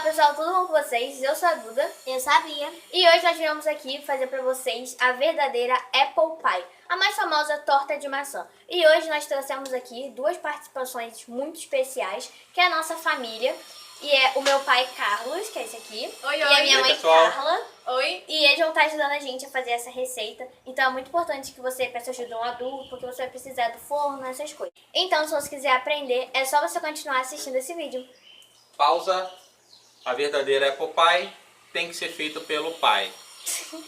pessoal, tudo bom com vocês? Eu sou a Duda. Eu sabia. E hoje nós viemos aqui fazer pra vocês a verdadeira Apple Pie, a mais famosa torta de maçã. E hoje nós trouxemos aqui duas participações muito especiais, que é a nossa família. E é o meu pai Carlos, que é esse aqui. Oi, e a minha mãe pessoal. Carla. Oi. E eles vão estar ajudando a gente a fazer essa receita. Então é muito importante que você peça ajuda a um adulto, porque você vai precisar do forno, essas coisas. Então, se você quiser aprender, é só você continuar assistindo esse vídeo. Pausa. A verdadeira Apple Pie tem que ser feita pelo pai. Vamos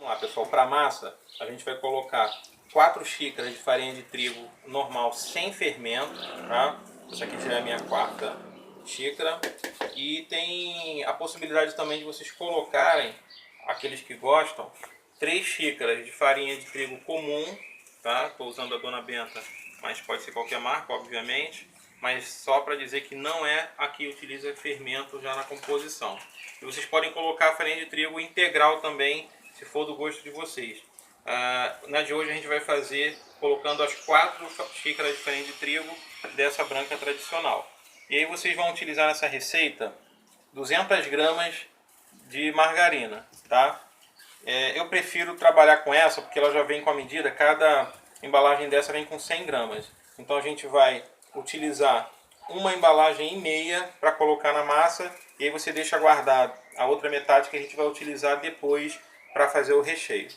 lá, pessoal. Para a massa, a gente vai colocar 4 xícaras de farinha de trigo normal sem fermento, tá? Essa aqui já é a minha 4ª xícara. E tem a possibilidade também de vocês colocarem, aqueles que gostam, 3 xícaras de farinha de trigo comum, tá? Estou usando a Dona Benta, mas pode ser qualquer marca, obviamente. Mas só para dizer que não é a que utiliza fermento já na composição. E vocês podem colocar a farinha de trigo integral também, se for do gosto de vocês. Na de hoje a gente vai fazer colocando as 4 xícaras de farinha de trigo dessa branca tradicional. E aí vocês vão utilizar nessa receita 200 gramas de margarina, tá? Eu prefiro trabalhar com essa porque ela já vem com a medida, cada embalagem dessa vem com 100 gramas. Então a gente vai utilizar uma embalagem e meia para colocar na massa e aí você deixa guardado a outra metade que a gente vai utilizar depois para fazer o recheio.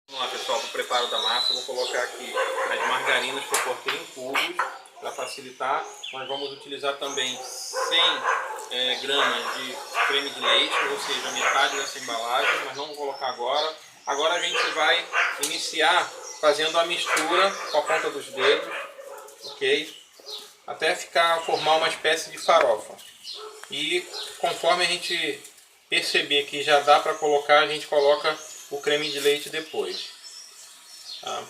Vamos lá, pessoal, para o preparo da massa. Eu vou colocar aqui as margarinas que eu cortei em cubos para facilitar. Nós vamos utilizar também 100 gramas de creme de leite, ou seja, metade dessa embalagem, mas não vou colocar agora. Agora a gente vai iniciar fazendo a mistura com a ponta dos dedos, ok? Até formar uma espécie de farofa. E conforme a gente perceber que já dá para colocar, a gente coloca o creme de leite depois. Tá?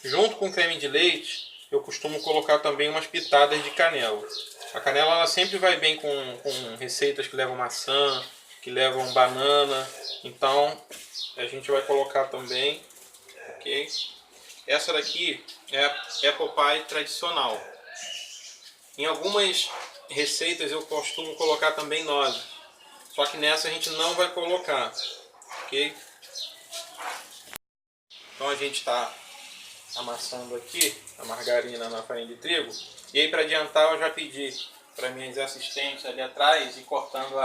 Junto com o creme de leite, eu costumo colocar também umas pitadas de canela. A canela ela sempre vai bem com receitas que levam maçã, que levam banana. Então a gente vai colocar também. Okay. Essa daqui é a Apple Pie tradicional. Em algumas receitas eu costumo colocar também nozes, só que nessa a gente não vai colocar, ok? Então a gente está amassando aqui a margarina na farinha de trigo. E aí, para adiantar, eu já pedi para minhas assistentes ali atrás ir cortando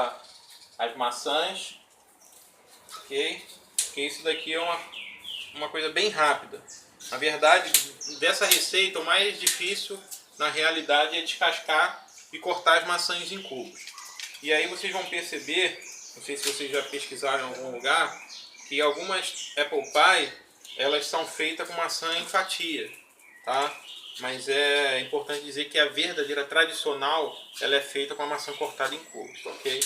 as maçãs, ok? Porque isso daqui é uma coisa bem rápida. Na verdade, dessa receita, o mais difícil, na realidade, é descascar e cortar as maçãs em cubos. E aí vocês vão perceber, não sei se vocês já pesquisaram em algum lugar, que algumas Apple Pie, elas são feitas com maçã em fatia, tá? Mas é importante dizer que a verdadeira tradicional, ela é feita com a maçã cortada em cubos, ok?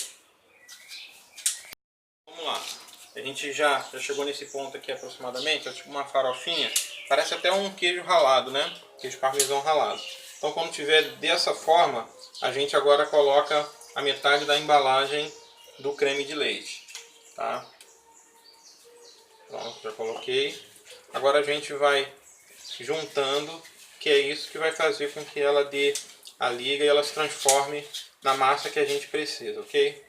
Vamos lá. A gente já chegou nesse ponto aqui aproximadamente, é tipo uma farofinha. Parece até um queijo ralado, né? Queijo parmesão ralado. Então quando tiver dessa forma, a gente agora coloca a metade da embalagem do creme de leite. Tá? Pronto, já coloquei. Agora a gente vai juntando, que é isso que vai fazer com que ela dê a liga e ela se transforme na massa que a gente precisa, ok?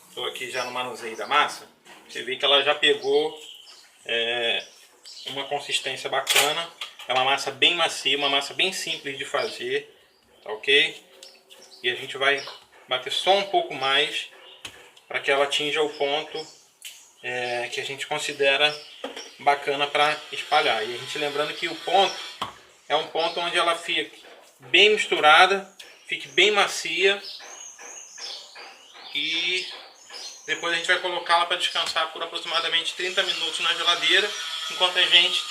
Estou aqui já no manuseio da massa. Você vê que ela já pegou uma consistência bacana. É uma massa bem macia, uma massa bem simples de fazer, tá ok? E a gente vai bater só um pouco mais para que ela atinja o ponto que a gente considera bacana para espalhar. E a gente lembrando que o ponto é um ponto onde ela fica bem misturada, fique bem macia. E depois a gente vai colocá-la para descansar por aproximadamente 30 minutos na geladeira, enquanto a gente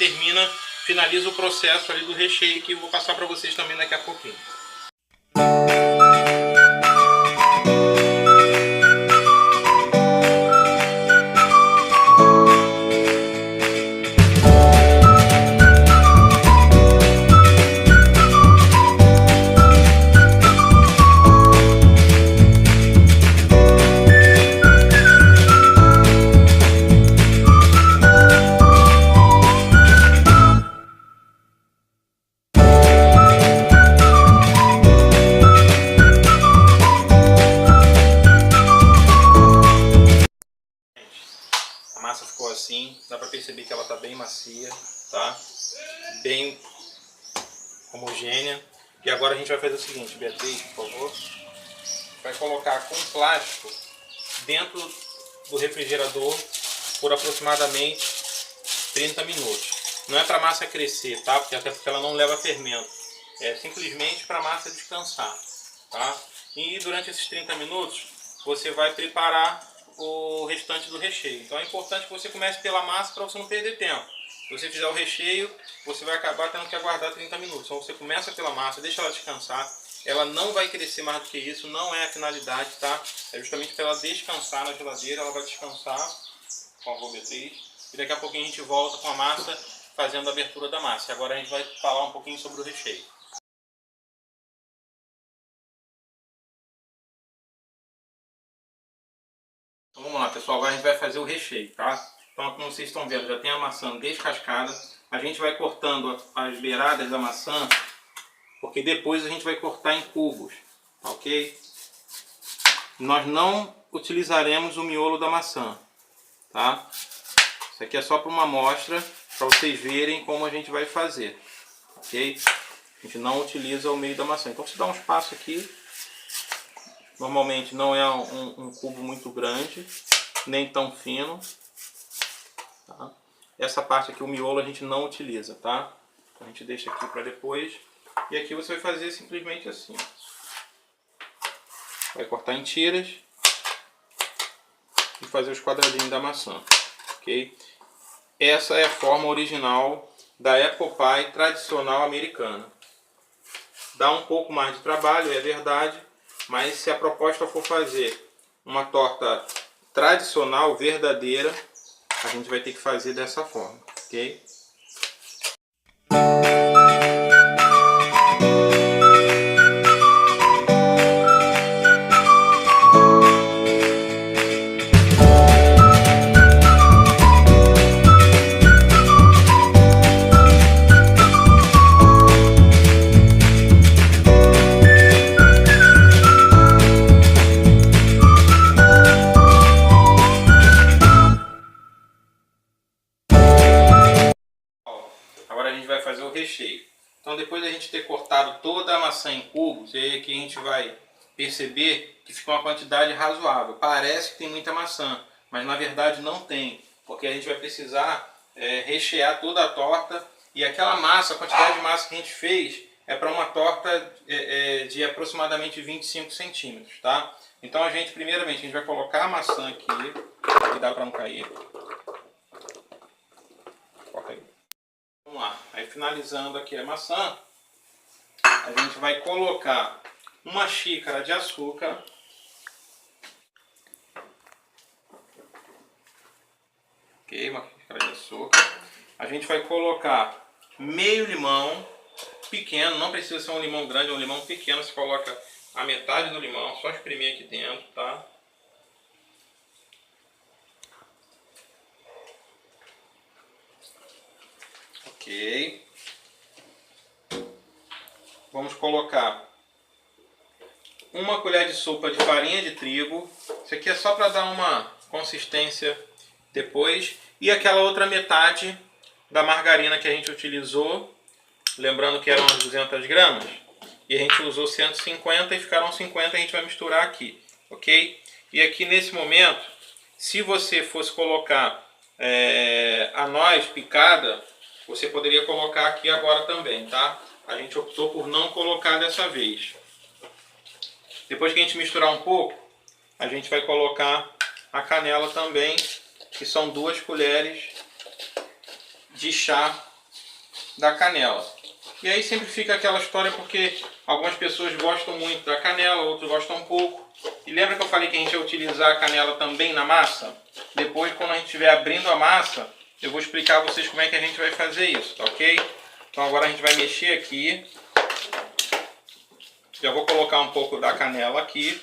finaliza o processo ali do recheio, que eu vou passar para vocês também daqui a pouquinho. bem homogênea. E agora a gente vai fazer o seguinte, Beatriz, por favor. Vai colocar com plástico dentro do refrigerador por aproximadamente 30 minutos. Não é para a massa crescer, tá? Até porque ela não leva fermento. É simplesmente para a massa descansar, tá? E durante esses 30 minutos você vai preparar o restante do recheio. Então é importante que você comece pela massa para você não perder tempo. Se você fizer o recheio, você vai acabar tendo que aguardar 30 minutos. Então você começa pela massa, deixa ela descansar. Ela não vai crescer mais do que isso, não é a finalidade, tá? É justamente para ela descansar na geladeira, ela vai descansar com a Beatriz. E daqui a pouquinho a gente volta com a massa, fazendo a abertura da massa. E agora a gente vai falar um pouquinho sobre o recheio. Então vamos lá, pessoal, agora a gente vai fazer o recheio, tá? Então, como vocês estão vendo, já tem a maçã descascada. A gente vai cortando as beiradas da maçã, porque depois a gente vai cortar em cubos, ok? Nós não utilizaremos o miolo da maçã, tá? Isso aqui é só para uma amostra, para vocês verem como a gente vai fazer, ok? A gente não utiliza o meio da maçã. Então, se dá um espaço aqui, normalmente não é um cubo muito grande, nem tão fino. Tá? Essa parte aqui, o miolo, a gente não utiliza, tá? A gente deixa aqui para depois. E aqui você vai fazer simplesmente assim. Vai cortar em tiras e fazer os quadradinhos da maçã, ok? Essa é a forma original da Apple Pie tradicional americana. Dá um pouco mais de trabalho, é verdade, mas se a proposta for fazer uma torta tradicional, verdadeira, a gente vai ter que fazer dessa forma, ok? Agora a gente vai fazer o recheio. Então, depois da gente ter cortado toda a maçã em cubos, é aí que a gente vai perceber que ficou uma quantidade razoável. Parece que tem muita maçã, mas na verdade não tem, porque a gente vai precisar rechear toda a torta. E aquela massa, a quantidade de massa que a gente fez, é para uma torta de aproximadamente 25 centímetros, tá? Então, primeiramente, a gente vai colocar a maçã aqui, que dá para não cair. Corta aí. Vamos lá, aí finalizando aqui a maçã, a gente vai colocar uma xícara de açúcar, ok, uma xícara de açúcar. A gente vai colocar meio limão pequeno, não precisa ser um limão grande, é um limão pequeno, você coloca a metade do limão, só espremer aqui dentro, tá? Ok. Vamos colocar uma colher de sopa de farinha de trigo. Isso aqui é só para dar uma consistência depois. E aquela outra metade da margarina que a gente utilizou. Lembrando que eram as 200 gramas. E a gente usou 150 e ficaram 50, a gente vai misturar aqui. Ok? E aqui nesse momento, se você fosse colocar a noz picada, você poderia colocar aqui agora também, tá? A gente optou por não colocar dessa vez. Depois que a gente misturar um pouco, a gente vai colocar a canela também, que são 2 colheres de chá da canela. E aí sempre fica aquela história, porque algumas pessoas gostam muito da canela, outros gostam pouco. E lembra que eu falei que a gente ia utilizar a canela também na massa? Depois, quando a gente estiver abrindo a massa, eu vou explicar a vocês como é que a gente vai fazer isso, tá ok? Então agora a gente vai mexer aqui. Já vou colocar um pouco da canela aqui.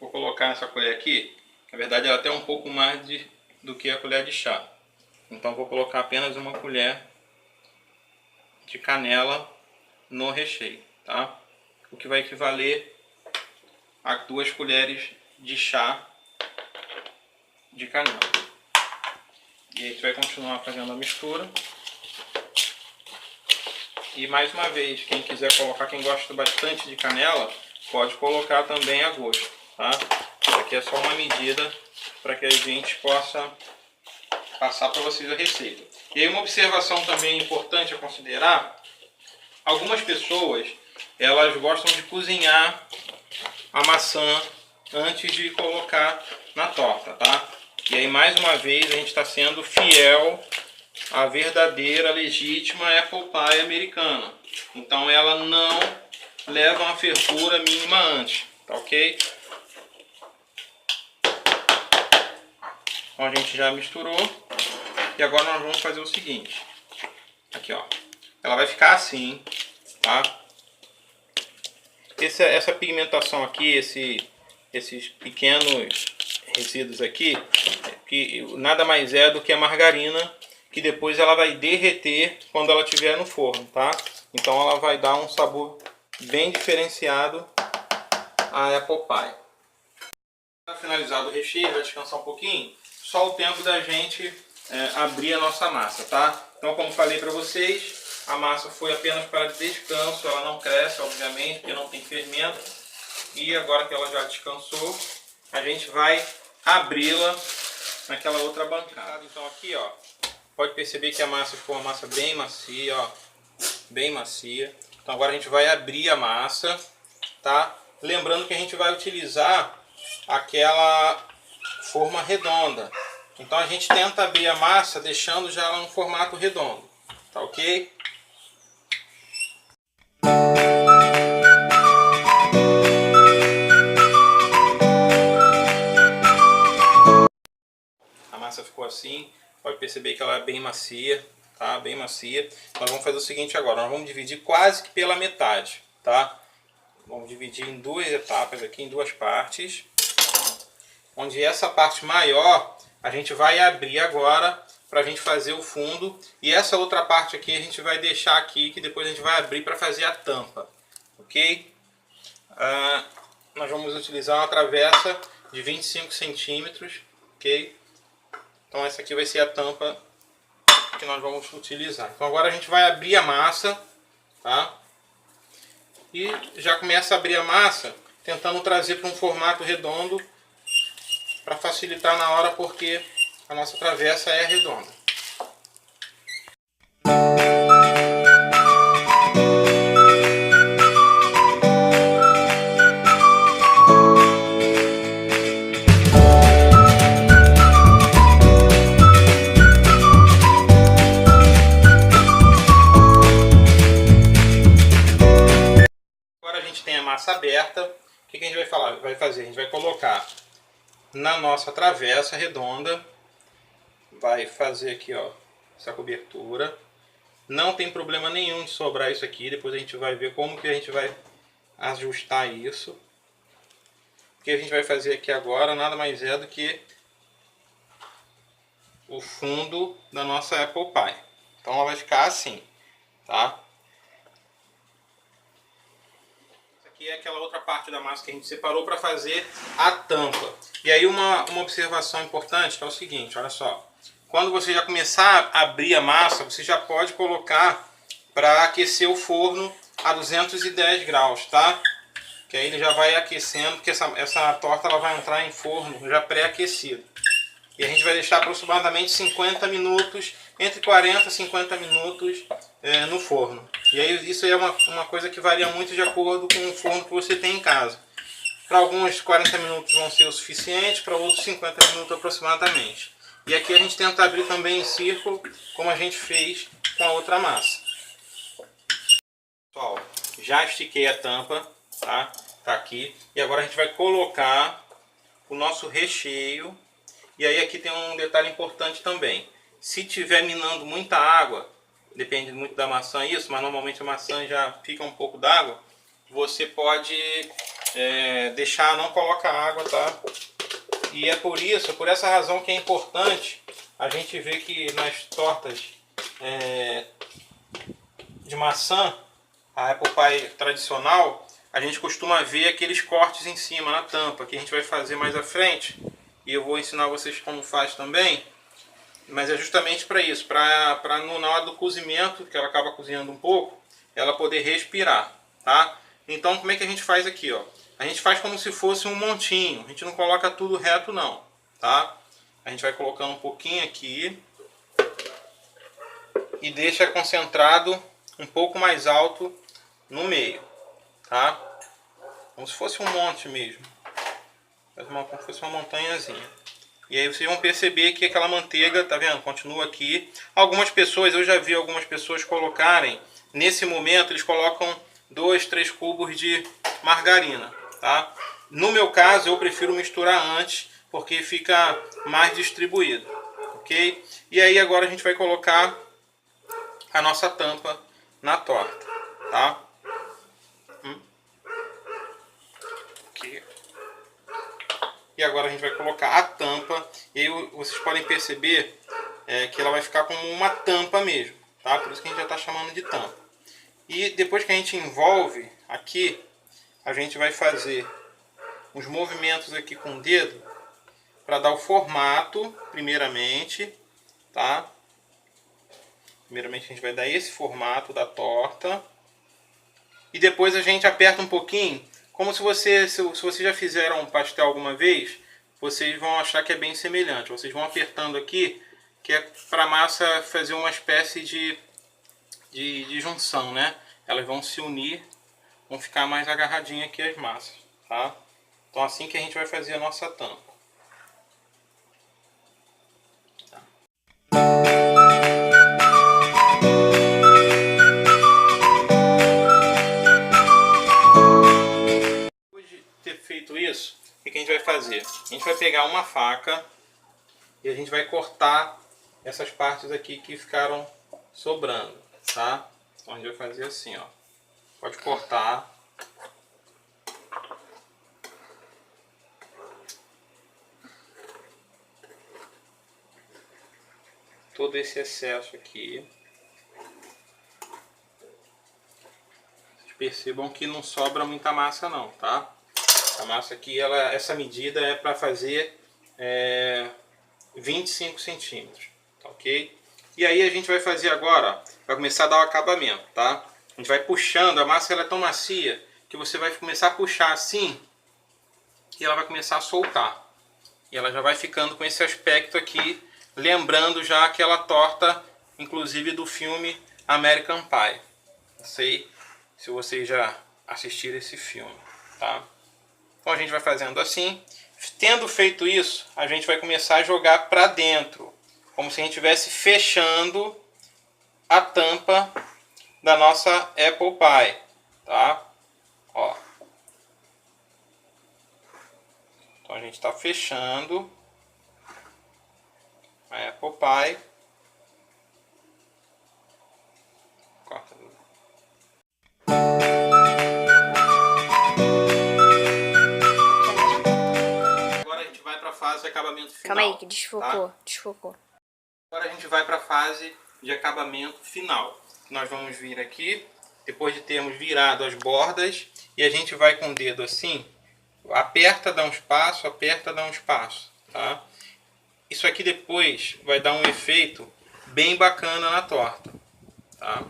Vou colocar essa colher aqui. Na verdade ela tem um pouco mais do que a colher de chá. Então vou colocar apenas uma colher de canela no recheio, tá? O que vai equivaler a 2 colheres de chá de canela. E aí a gente vai continuar fazendo a mistura. E mais uma vez, quem quiser colocar, quem gosta bastante de canela, pode colocar também a gosto, tá? Isso aqui é só uma medida para que a gente possa passar para vocês a receita. E aí uma observação também importante a considerar: algumas pessoas, elas gostam de cozinhar a maçã antes de colocar na torta, tá? E aí mais uma vez a gente está sendo fiel à verdadeira, legítima Apple Pie americana. Então ela não leva uma fervura mínima antes, tá ok? Então a gente já misturou. E agora nós vamos fazer o seguinte. Aqui, ó. Ela vai ficar assim, tá? Essa pigmentação aqui, esses pequenos resíduos aqui, que nada mais é do que a margarina, que depois ela vai derreter quando ela estiver no forno, tá? Então ela vai dar um sabor bem diferenciado à Apple Pie. Para finalizar o recheio, vai descansar um pouquinho, só o tempo da gente abrir a nossa massa, tá? Então, como falei para vocês, a massa foi apenas para descanso, ela não cresce, obviamente, porque não tem fermento. E agora que ela já descansou, a gente vai abri-la naquela outra bancada. Então aqui, ó, pode perceber que a massa ficou uma massa bem macia, ó, bem macia. Então agora a gente vai abrir a massa, tá? Lembrando que a gente vai utilizar aquela forma redonda. Então a gente tenta abrir a massa deixando já ela no formato redondo, tá ok? A massa ficou assim, pode perceber que ela é bem macia, tá? Bem macia. Nós vamos fazer o seguinte agora, nós vamos dividir quase que pela metade, tá? Vamos dividir em duas etapas aqui, em duas partes. Onde essa parte maior a gente vai abrir agora para a gente fazer o fundo. E essa outra parte aqui a gente vai deixar aqui, que depois a gente vai abrir para fazer a tampa. Ok? Nós vamos utilizar uma travessa de 25 centímetros. Ok? Então essa aqui vai ser a tampa que nós vamos utilizar. Então agora a gente vai abrir a massa, tá? E já começa a abrir a massa tentando trazer para um formato redondo, para facilitar na hora, porque a nossa travessa é redonda. Agora a gente tem a massa aberta. O que a gente vai fazer? A gente vai colocar na nossa travessa redonda, vai fazer aqui, ó, essa cobertura. Não tem problema nenhum de sobrar isso aqui, depois a gente vai ver como que a gente vai ajustar isso. O que a gente vai fazer aqui agora nada mais é do que o fundo da nossa Apple Pie. Então ela vai ficar assim, tá? Aqui é aquela outra parte da massa que a gente separou para fazer a tampa. E aí uma observação importante que é o seguinte, olha só. Quando você já começar a abrir a massa, você já pode colocar para aquecer o forno a 210 graus, tá? Que aí ele já vai aquecendo, porque essa torta ela vai entrar em forno já pré-aquecido. E a gente vai deixar aproximadamente 50 minutos, entre 40 e 50 minutos no forno. E aí isso é uma coisa que varia muito de acordo com o forno que você tem em casa. Para alguns 40 minutos vão ser o suficiente, para outros 50 minutos aproximadamente. E aqui a gente tenta abrir também em círculo, como a gente fez com a outra massa. Pessoal, já estiquei a tampa, tá? Tá aqui. E agora a gente vai colocar o nosso recheio. E aí aqui tem um detalhe importante também. Se tiver minando muita água, depende muito da maçã isso, mas normalmente a maçã já fica um pouco d'água, você pode deixar, não coloca água, tá? E é por essa razão que é importante a gente ver que nas tortas de maçã, a Apple Pie tradicional, a gente costuma ver aqueles cortes em cima na tampa, que a gente vai fazer mais à frente. e eu vou ensinar vocês como faz também. Mas é justamente para isso, para na hora do cozimento, que ela acaba cozinhando um pouco, ela poder respirar, tá? Então como é que a gente faz aqui, ó? A gente faz como se fosse um montinho, a gente não coloca tudo reto não, tá? A gente vai colocando um pouquinho aqui e deixa concentrado um pouco mais alto no meio, tá? Como se fosse um monte mesmo, como se fosse uma montanhazinha. E aí vocês vão perceber que aquela manteiga, tá vendo? Continua aqui. Algumas pessoas, eu já vi algumas pessoas colocarem, nesse momento eles colocam 2, 3 cubos de margarina, tá? No meu caso eu prefiro misturar antes, porque fica mais distribuído, ok? E aí agora a gente vai colocar a nossa tampa na torta, tá? Aqui. E agora a gente vai colocar a tampa, e aí vocês podem perceber que ela vai ficar como uma tampa mesmo, tá? Por isso que a gente já está chamando de tampa. E depois que a gente envolve aqui, a gente vai fazer uns movimentos aqui com o dedo para dar o formato, primeiramente, tá? Primeiramente a gente vai dar esse formato da torta. E depois a gente aperta um pouquinho, como se vocês já fizeram um pastel alguma vez, vocês vão achar que é bem semelhante. Vocês vão apertando aqui, que é para a massa fazer uma espécie de junção, né? Elas vão se unir, vão ficar mais agarradinhas aqui as massas, tá? Então assim que a gente vai fazer a nossa tampa. Feito isso, o que a gente vai fazer? A gente vai pegar uma faca e a gente vai cortar essas partes aqui que ficaram sobrando, tá? Então a gente vai fazer assim, ó. Pode cortar. Todo esse excesso aqui. Vocês percebam que não sobra muita massa não, tá? A massa aqui, essa medida é para fazer 25 centímetros, tá, ok? E aí a gente vai fazer agora, vai começar a dar o acabamento, tá? A gente vai puxando, a massa ela é tão macia que você vai começar a puxar assim e ela vai começar a soltar. E ela já vai ficando com esse aspecto aqui, lembrando já aquela torta, inclusive do filme American Pie. Não sei se vocês já assistiram esse filme, tá? Então a gente vai fazendo assim. Tendo feito isso, a gente vai começar a jogar para dentro, como se a gente estivesse fechando a tampa da nossa Apple Pie, tá? Ó. Então a gente está fechando a Apple Pie. Corta. Fase de acabamento final. Calma aí, que desfocou, tá? desfocou. Agora a gente vai para a fase de acabamento final. Nós vamos vir aqui, depois de termos virado as bordas, e a gente vai com o dedo assim, aperta, dá um espaço, aperta, dá um espaço, tá? Isso aqui depois vai dar um efeito bem bacana na torta, tá?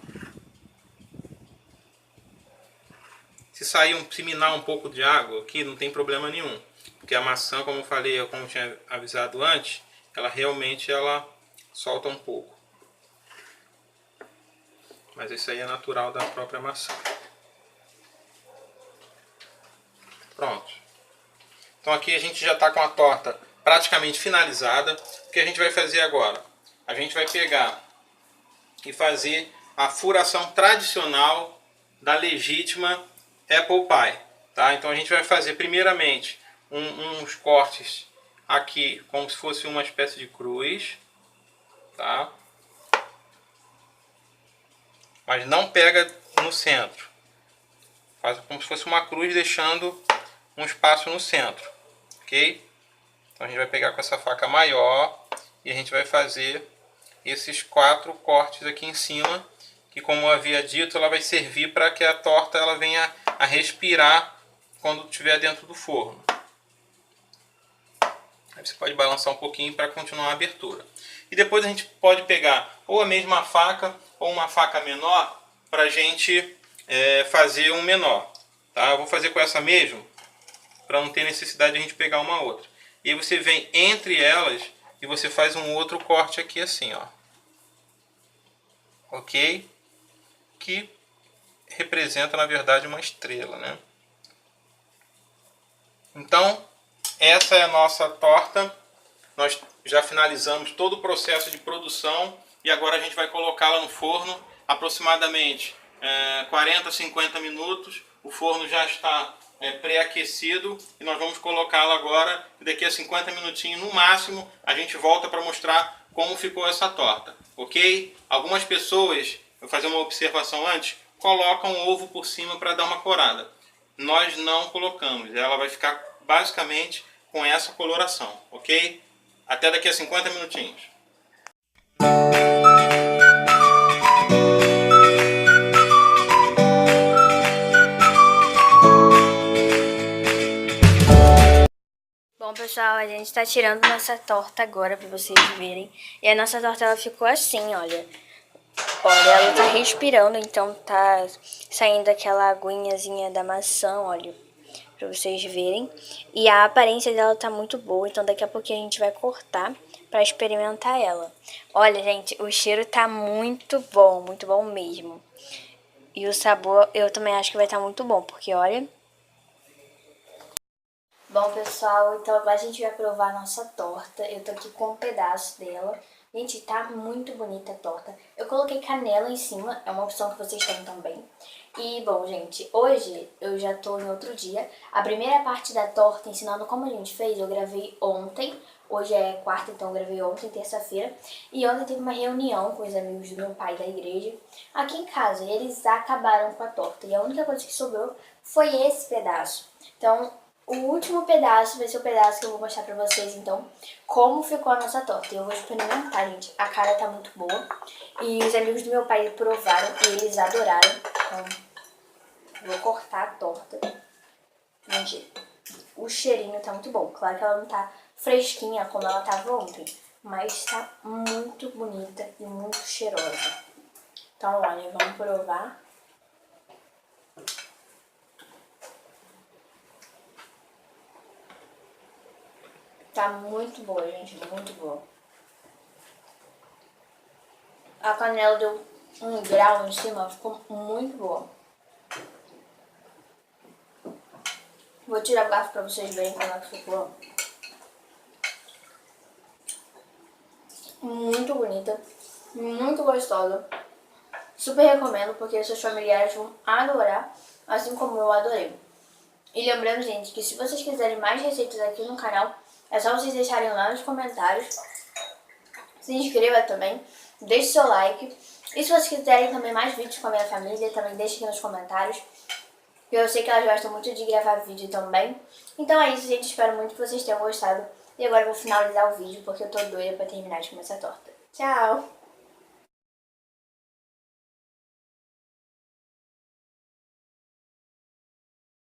Se minar um pouco de água aqui, não tem problema nenhum. Porque a maçã, como eu falei, como eu tinha avisado antes, ela realmente solta um pouco. Mas isso aí é natural da própria maçã. Pronto. Então aqui a gente já está com a torta praticamente finalizada. O que a gente vai fazer agora? A gente vai pegar e fazer a furação tradicional da legítima Apple Pie. Tá? Então a gente vai fazer primeiramente uns cortes aqui como se fosse uma espécie de cruz, tá? Mas não pega no centro, faz como se fosse uma cruz, deixando um espaço no centro, ok? Então a gente vai pegar com essa faca maior e a gente vai fazer esses 4 cortes aqui em cima, que, como eu havia dito, ela vai servir para que a torta ela venha a respirar quando estiver dentro do forno. Aí você pode balançar um pouquinho para continuar a abertura. E depois a gente pode pegar ou a mesma faca ou uma faca menor para a gente fazer um menor. Tá? Eu vou fazer com essa mesmo, para não ter necessidade de a gente pegar uma outra. E aí você vem entre elas e você faz um outro corte aqui assim, ó. Ok? Que representa, na verdade, uma estrela, né? Então, essa é a nossa torta. Nós já finalizamos todo o processo de produção e agora a gente vai colocá-la no forno aproximadamente 40, 50 minutos. O forno já está pré-aquecido e nós vamos colocá-la agora. Daqui a 50 minutinhos no máximo a gente volta para mostrar como ficou essa torta, ok? Algumas pessoas, vou fazer uma observação antes, colocam ovo por cima para dar uma corada. Nós não colocamos, ela vai ficar basicamente com essa coloração, ok? Até daqui a 50 minutinhos. Bom, pessoal, a gente tá tirando nossa torta agora pra vocês verem. E a nossa torta, ela ficou assim, olha. Olha, ela tá respirando, então tá saindo aquela aguinhazinha da maçã, olha. Pra vocês verem. E a aparência dela tá muito boa, então daqui a pouquinho a gente vai cortar pra experimentar ela. Olha, gente, o cheiro tá muito bom mesmo. E o sabor eu também acho que vai estar muito bom, porque olha... Bom, pessoal, então agora a gente vai provar a nossa torta. Eu tô aqui com um pedaço dela. Gente, tá muito bonita a torta. Eu coloquei canela em cima, é uma opção que vocês têm também. E, bom, gente, hoje eu já tô em outro dia. A primeira parte da torta, ensinando como a gente fez, eu gravei ontem. Hoje é quarta, então eu gravei ontem, terça-feira. E ontem teve uma reunião com os amigos do meu pai da igreja aqui em casa. E eles acabaram com a torta. E a única coisa que sobrou foi esse pedaço. Então... o último pedaço vai ser o pedaço que eu vou mostrar pra vocês, então, como ficou a nossa torta. Eu vou experimentar, gente. A cara tá muito boa. E os amigos do meu pai provaram e eles adoraram. Então, vou cortar a torta. Gente, o cheirinho tá muito bom. Claro que ela não tá fresquinha como ela tava ontem, mas tá muito bonita e muito cheirosa. Então, olha, vamos provar. Tá muito boa, gente, muito boa. A canela deu um grau em cima, ficou muito boa. Vou tirar o garfo pra vocês verem como é que ficou. Muito bonita, muito gostosa. Super recomendo, porque seus familiares vão adorar, assim como eu adorei. E lembrando, gente, que se vocês quiserem mais receitas aqui no canal, é só vocês deixarem lá nos comentários. Se inscreva também, deixe seu like. E se vocês quiserem também mais vídeos com a minha família, também deixe aqui nos comentários. Eu sei que elas gostam muito de gravar vídeo também. Então é isso, gente. Espero muito que vocês tenham gostado. E agora eu vou finalizar o vídeo, porque eu tô doida pra terminar de comer essa torta. Tchau!